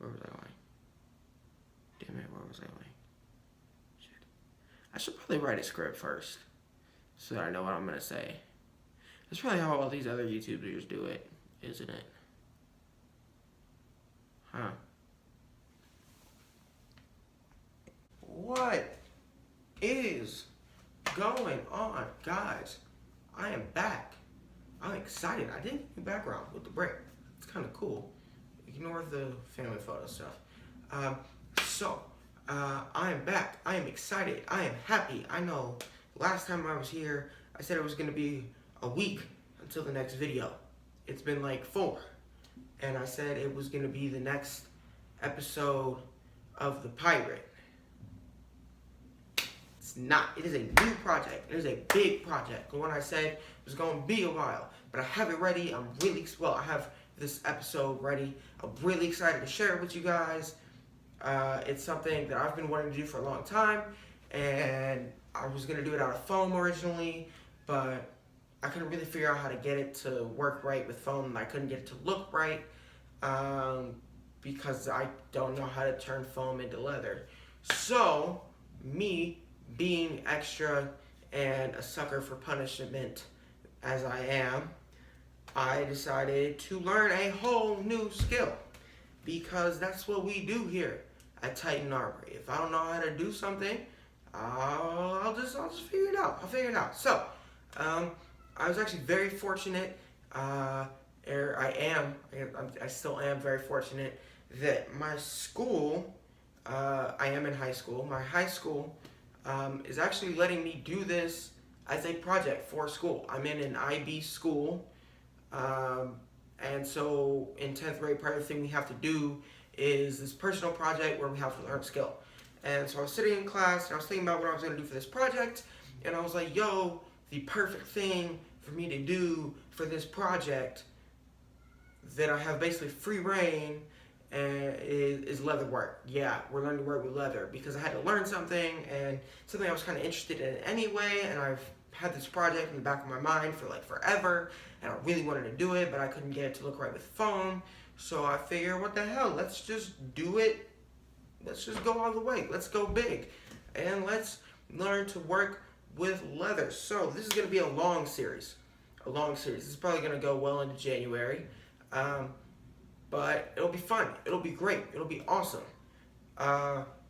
Where was I going? Damn it, where was I going? Shit. I should probably write a script first so that I know what I'm gonna say. That's probably how all these other YouTubers do it, isn't it? Huh. What is going on, guys? I am back. I'm excited. I did a background with the break. It's kind of cool. Ignore the family photo stuff. I am back. I am excited. I am happy. I know last time I was here, I said it was going to be a week until the next video. It's been like 4. And I said it was going to be the next episode of The Pirate. It's not. It is a new project. It is a big project. The one I said was going to be a while. But I have it ready. I have this episode ready. I'm really excited to share it with you guys. It's something that I've been wanting to do for a long time. And I was going to do it out of foam originally. But I couldn't really figure out how to get it to work right with foam. And I couldn't get it to look right. Because I don't know how to turn foam into leather. So, me being extra and a sucker for punishment as I am, I decided to learn a whole new skill, because that's what we do here at Titan Armory. If I don't know how to do something, I'll just figure it out. I'll figure it out. So, I was actually very fortunate. I still am very fortunate that my school, I am in high school. My high school is actually letting me do this as a project for school. I'm in an IB school, and so in 10th grade, part of the thing we have to do is this personal project where we have to learn skill. And so I was sitting in class, and I was thinking about what I was going to do for this project, and I was like, yo, the perfect thing for me to do for this project that I have basically free reign is leather work. Yeah, we're learning to work with leather because I had to learn something, and something I was kind of interested in anyway, and I've had this project in the back of my mind for like forever, and I really wanted to do it, but I couldn't get it to look right with foam. So I figured, what the hell, let's just do it. Let's just go all the way. Let's go big, and let's learn to work with leather. So this is going to be a long series. This is probably going to go well into January. But it'll be fun. It'll be great. It'll be awesome.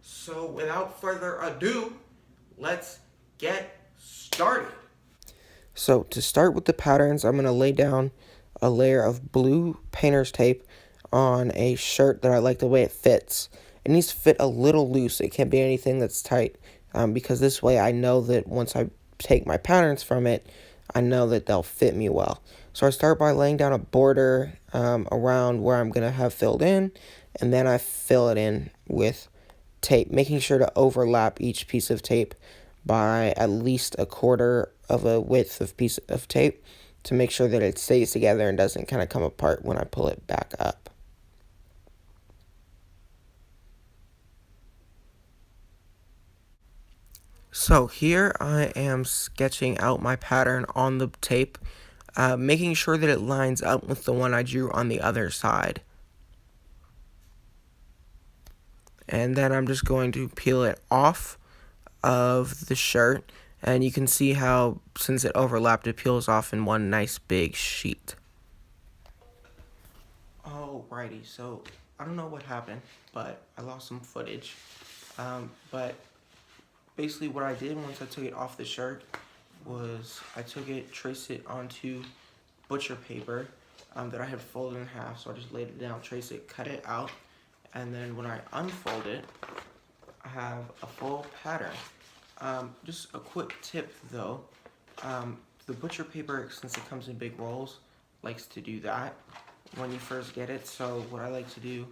So without further ado, let's get started. So to start with the patterns, I'm going to lay down a layer of blue painter's tape on a shirt that I like the way it fits. It needs to fit a little loose. It can't be anything that's tight, because this way I know that once I take my patterns from it, I know that they'll fit me well. So I start by laying down a border around where I'm going to have filled in, and then I fill it in with tape, making sure to overlap each piece of tape by at least a quarter of a width of piece of tape to make sure that it stays together and doesn't kind of come apart when I pull it back up. So here I am sketching out my pattern on the tape, making sure that it lines up with the one I drew on the other side. And then I'm just going to peel it off of the shirt, and you can see how, since it overlapped, it peels off in one nice big sheet. Alrighty, so I don't know what happened, but I lost some footage. But basically what I did once I took it off the shirt was I took it, traced it onto butcher paper that I had folded in half. So I just laid it down, traced it, cut it out, and then when I unfold it, I have a full pattern. Just a quick tip though, the butcher paper, since it comes in big rolls, likes to do that when you first get it. So what I like to do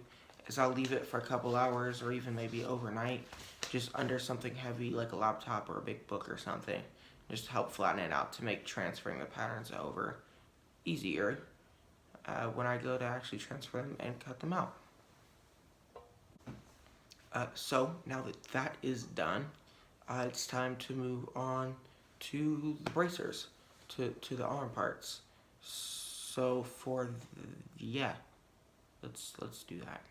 is I'll leave it for a couple hours or even maybe overnight, just under something heavy like a laptop or a big book or something, just to help flatten it out to make transferring the patterns over easier when I go to actually transfer them and cut them out. So now that that is done, it's time to move on to the bracers, to the arm parts. So for yeah, let's do that.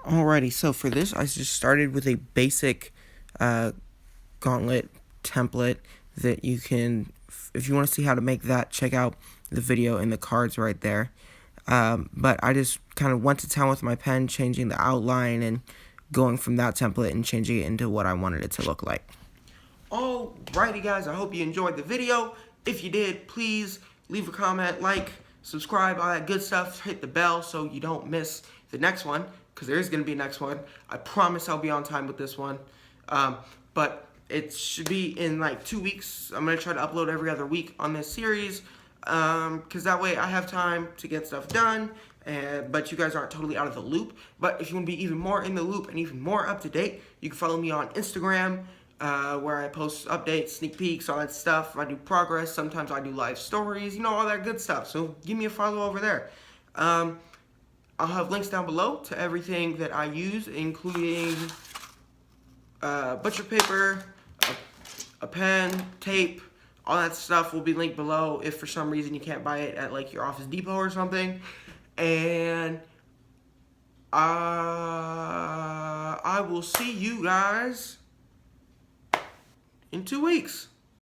Alrighty, so for this, I just started with a basic gauntlet template that you can, if you want to see how to make that, check out the video in the cards right there. But I just kind of went to town with my pen, changing the outline and going from that template and changing it into what I wanted it to look like. Alrighty guys, I hope you enjoyed the video. If you did, please leave a comment, like, subscribe, all that good stuff. Hit the bell so you don't miss the next one, because there is going to be a next one. I promise I'll be on time with this one. But it should be in like 2 weeks. I'm going to try to upload every other week on this series, because that way I have time to get stuff done, but you guys aren't totally out of the loop. But if you want to be even more in the loop and even more up to date, you can follow me on Instagram, where I post updates, sneak peeks, all that stuff. I do progress. Sometimes I do live stories, you know, all that good stuff. So give me a follow over there. I'll have links down below to everything that I use, including butcher paper, a pen, tape, all that stuff will be linked below if for some reason you can't buy it at like your Office Depot or something. And I will see you guys in 2 weeks.